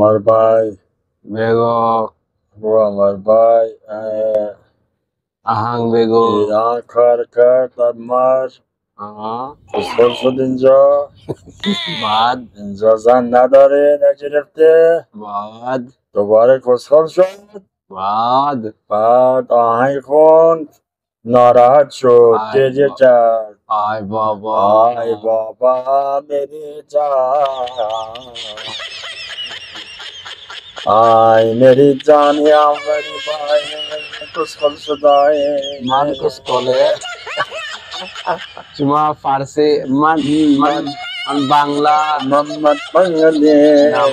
আমার ভাই বেগো ও আমার ভাই ahang bego akhar kar tamar Kıskançı dince bad inzazan nadare necirifte bad Dobare kıskançı bad Bad ahay kon Narahat şut Ay gece ba- çar ay baba Ay baba meri can Ay meri can ya meri bay Kıskançı dahi Marcos Cole cuma Farsi man Bangla Muhammad Bangali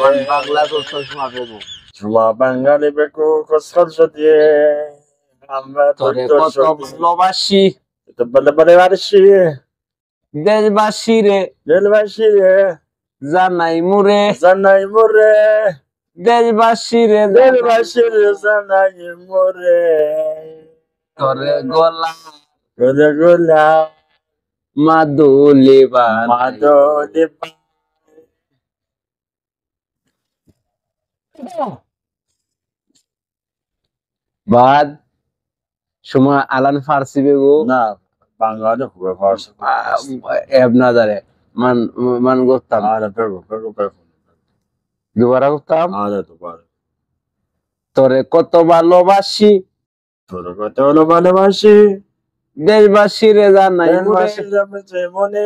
man Bangla tuh cuma bego Cuma Bangali beku kıskançı diye Ahmet tore Öktöz koto ভালোবাসি Itu bale-bale varışı দেশবাসী রে Delbaşı জানাই মুরে Zanay mure দেশবাসী রে Delbaşı zanay mure তরে গলা Gula gula মাদুলি বানাই Madoli বাদ সময় আলান ফার্সি বেগো Na Bangali huve varsa এবনা দারে মান মান করতাম Ara pego দুবারা করতাম Ara tu bari তোরে কত ভালোবাসি Toro kote olo balebaşı দেশবাসী রে জানাই মুরে Delbaşı yapıcı mone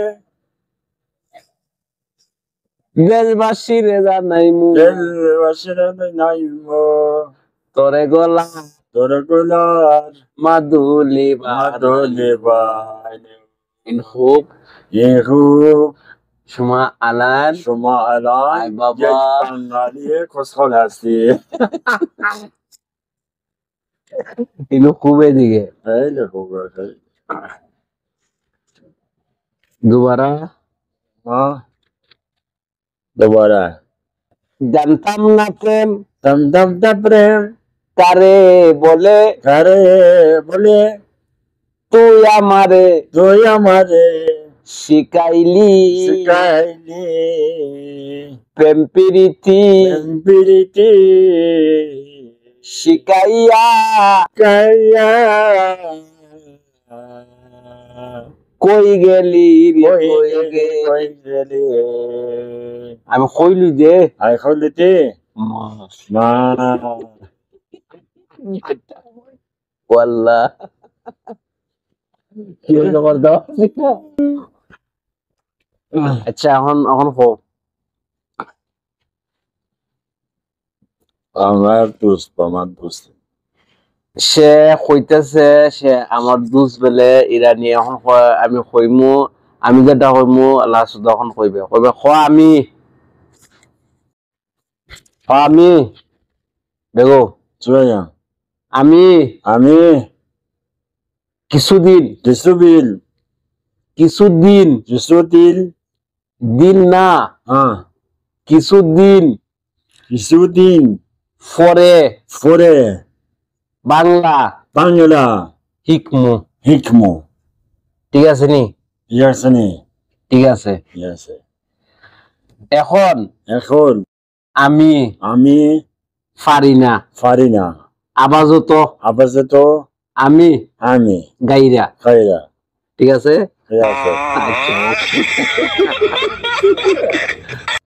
দেশবাসী রে জানাই মুরে Delbaşı zanay mo তোরে গলা Toro gular মাদুলি Madoli bani in hope Yehu সময় আলান Şuma alan Ay baba. Geç Bangali'ye koskol hasti ইনু খুবে দিকে Öyle huve দুবারা Ha Dobara জানতাম না প্রেম Tam tam deprem কারে বলে Kare bole তুই আমারে Doy amare শিখাইলি Sikaili প্রেম প্রীতি Empiriti শিখাইয়া Kaya কই গেলি রে Koi কই গে Koi geli আমি কইলি যে Ay kholiti Ma ওয়াল্লাহ কি খবর দাও আচ্ছা এখন এখন কো আমার dost আমার dost সে কইতেছে সে আমার দুস বেলে ইরানি এখন কয় আমি কইমু আমি যেটা কইমু আল্লাহ তখন কইবে কইবে আমি দেখো Zoya আমি Ami কিছুদিন Disubil Disutil দিন না Ha কিছুদিন Disudin পরে Fore বাংলা Bangla হিকমু Hikmo ঠিক আছে নি Yersene ঠিক আছে Yerse এখন Ekhol আমি Ami ফারিনা Farina আপাতত Abazeto আমি Ami গাইরা Kayra ঠিক আছে Kıyafet আচ্ছা